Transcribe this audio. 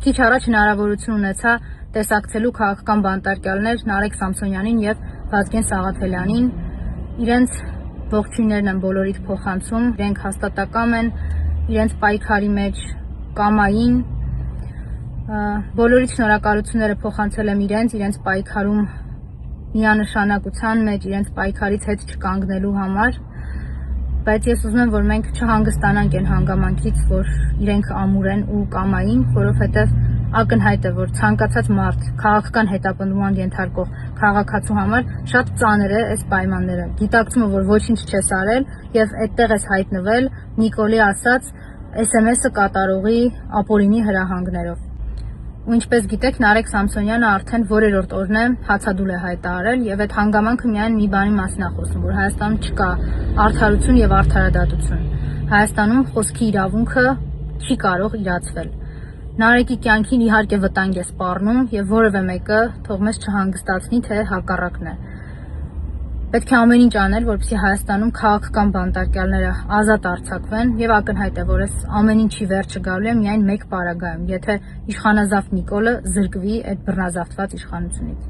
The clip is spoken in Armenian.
Քիչ առաջ հնարավորություն ունեցա տեսակցելու քաղաքական բանտարկյալներ Նարեկ Սամսոնյանին եւ Վազգեն Սաղաթելյանին։ Իրենց ողջույններն եմ բոլորիդ փոխանցում, իրենք հաստատակամ են, իրենց պայքարի մեջ կամային, բոլորիդ շնորհակալությունները փոխանցել եմ իրենց պայքարում միանշանակության մեջ, իրենց պայքարից հետ չկանգնելու համար, բայց ես ուզում եմ, որ մենք չհանգստանանք այն հանգամանքից, որ իրենք ամուր են ու կամային, որովհետև ակնհայտ է, որ ցանկացած մարդ քաղաքական հետապնդման ենթարկող քաղաքացու համար շատ ծանր է այս պայմանները։ Գիտակցումը, որ ոչինչ չես արել եւ այդտեղ ես հայտնվել Նիկոլի ասած SMS-ը կատարողի ապօրինի հրահանգներով։ Ու ինչպես գիտեք, Նարեկ Սամսոնյանը արդեն որերորդ օրն է հացադուլ է հայտարարել եւ այդ հանգամանքը միայն մի բանի մասին է խոսում, որ Հայաստանում չկա արդարություն եւ արդարադատություն։ Հայաստանում խոսքի իրավունքը չի կարող իրացվել։ Նարեկի կյանքին իհարկե վտանգ է սպառնում եւ որևէ մեկը թող մեզ չհանգստացնի, թե հակառակն է։ Պետք է ամեն ինչ անել, որպեսզի Հայաստանում քաղաքական բանտարկյալները ազատ արձակվեն եւ ակնհայտ է, որ այս ամեն ինչի վերջը գալու է միայն մեկ պարագայում, եթե իշխանազավթ Նիկոլը զրկվի այդ բռնազավթված իշխանությունից։